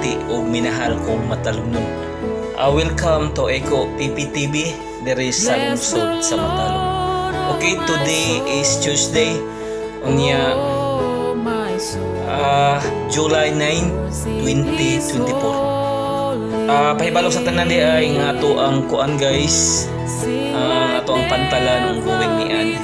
pinili o minahal kong matalumnon. Welcome to Eco PPTV diri sa lungsod sa Matalom. Okay, today is Tuesday unya July 9, 2024. Pahibalo sa tanan di ay nga ato ang kuan guys, ato ang pantalan ang going nian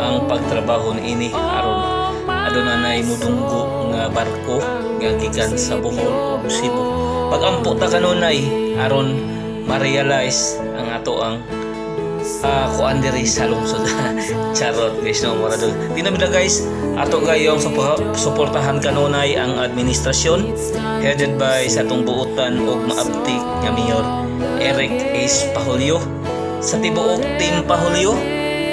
ang pagtrabaho niini aron adunay mudunggo nga barko nga gikan sa Bohol o Cebu. Pag ampo ta kanunay aron ma-realize ang ato ang kuan diri sa lungsod. Charot guys, no mura dun. Tinabida guys, ato gayong suportahan kanunay ang administrasyon headed by sa atong buotan og maabtik nga Mayor Eric Ace Pahulio sa tibuok team Pahulio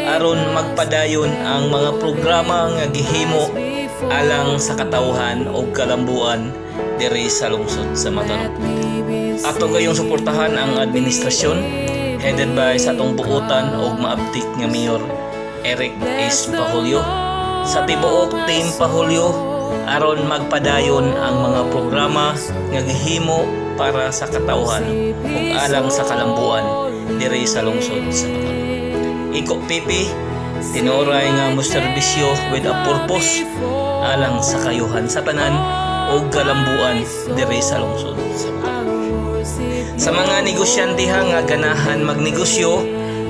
aron magpadayon ang mga programa nga gihimo alang sa katawhan o kalambuan diri sa lungsod sa Matalom. Ato gayong suportahan ang administrasyon headed by sa atong buotan og maabtik nga Mayor Eric Ace Pahulio sa tibuok team Pahulio aron magpadayon ang mga programa nga gihimo para sa katawhan ug alang sa kalambuan diri sa lungsod sa Matalom. Iko Pipi tinuray nga moserbisyo with a purpose alang sa kayuhan sa tanan o kalambuan diri sa lungsod sa Matalom. Sa mga negosyante nga ganahan magnegosyo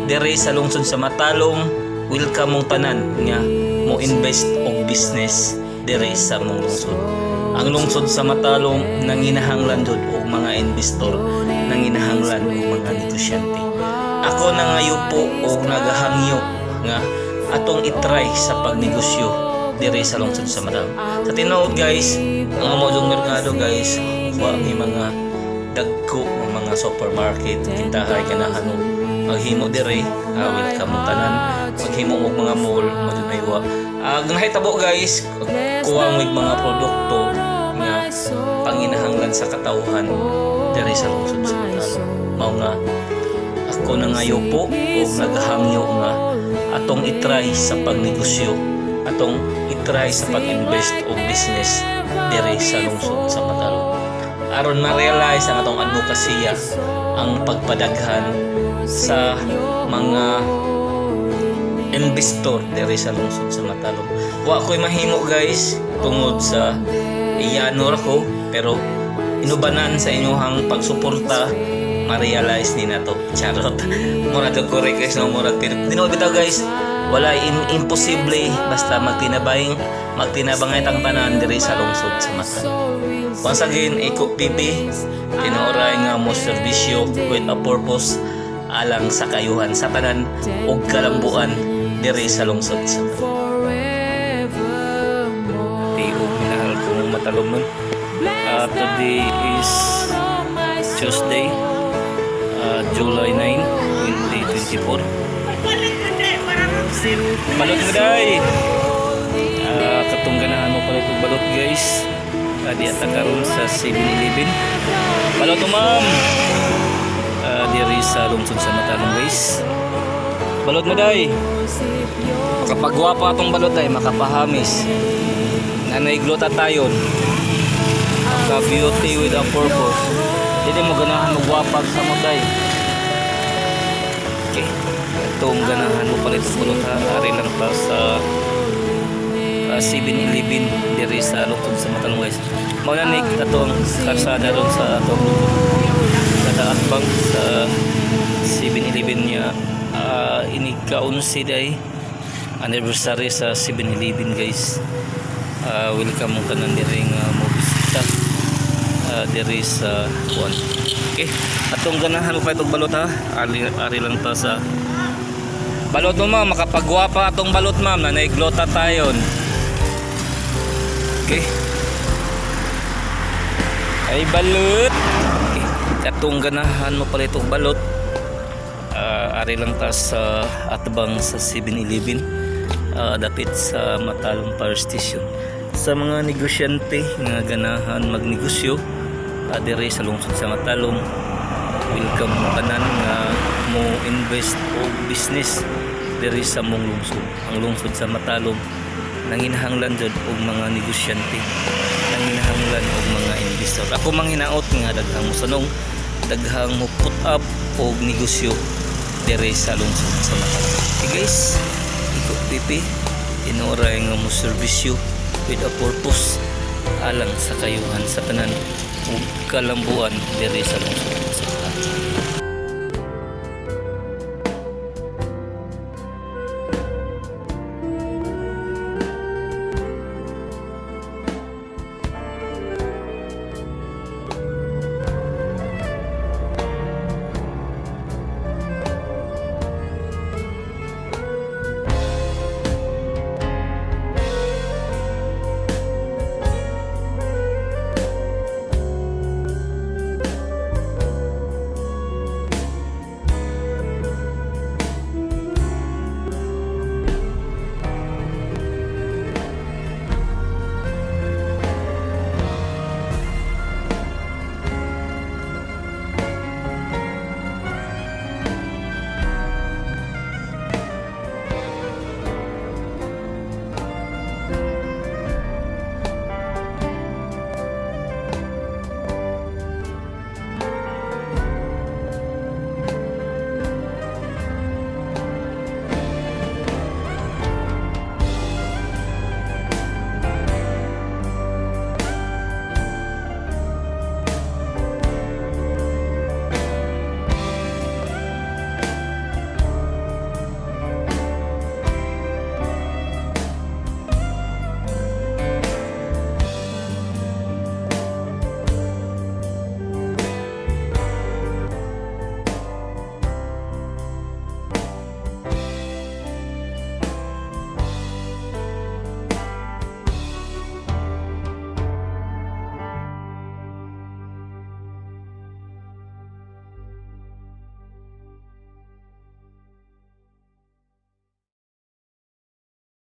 diri sa lungsod sa Matalom, welcome mong tanan nga mo invest og business diri sa mong lungsod. Ang lungsod sa Matalom nanginahanglan jud og mga investor, nanginahanglan og mga negosyante. Ako na ngayon po og nagahangyo nga atong itry sa pagnegosyo diri sa lungsod sa Matalom. Sa tinuod guys, ang among merkado guys, wa may mga dagko ng mga supermarket kintahay ganahan mo maghimo diri, welcome mo tanan maghimo og mga mall madunay wa. Nahitabo guys, kuwang mig mga produkto nga panginahanglan sa katawhan diri sa lungsod sa Matalom. Mao nga ako na ngayon po o naghangyo nga atong itry sa pagnegosyo, atong itry sa pag-invest o business diri sa lungsod sa Matalom aron ma-realize ang atong advokasya ang pagpadaghan sa mga investor diri sa lungsod sa Matalom. Wa ko'y mahimo guys tungod sa iyanor ko, pero inubanan sa inyong pagsuporta ma-realize ni nato. Charot. Mura to correct guys, no mura dino bitaw guys. Wala imposible basta magtinabangay tang tanan diri sa lungsod sa Matalom. Once again, Eco PP tinuray nga mo serbisyo with a purpose alang sa kayuhan sa tanan ug kalambuan diri sa lungsod sa Matalom. Tiog minahal kong Matalom nun. Today is Tuesday, July 9, 2024. Balot mo day. Katong ganahan mo pala itong balot guys. Di ata karon sa 7-Eleven. Balot mo ma'am. Diri sa lungsod sa Matalom guys. Balot mo day. Makapagwapa atong balot day, makapahamis. Nanay glota tayon. Maka beauty with a purpose. Hindi mo ganahan magwapag sa mo day. Okay. Itong ganahan mo pala itong balot ha. Ari lang pa sa 7-Eleven diri sa lungsod sa Matalom guys. Maunanig atong karsada ron sa atong kadaat bang sa 7-Eleven niya. Inikaunsi day anniversary sa 7-Eleven guys. Welcome mo tanan diri nga mo bisita diri sa kuan. Okay, atong ganahan mo pa itong balot ha. Ari lang ta sa balot mo ma'am, makapagwapa atong balot ma'am, nanay glota tayon. Okay. Ay balot. Okay. Katong ganahan mo pala itong balot. Ari lang ta sa atbang sa 7-Eleven. Dapit sa Matalom Power Station. Sa mga negosyante nga ganahan magnegosyo diri sa lungsod sa Matalom, welcome mo tanan nga mo invest o business diri sa mong lungsod. Ang lungsod sa Matalom nanginahanglan jud og mga negosyante, ilang hinahanglan og mga investor. Ako mang hinaot nga daghang musunong, daghang mo put up og negosyo dere sa lungsod sa Matalag. Okay guys, iko pipi inoray nga mo serbisyo with a purpose alang sa kayuhan sa tanan ug kalambuan dere sa lungsod.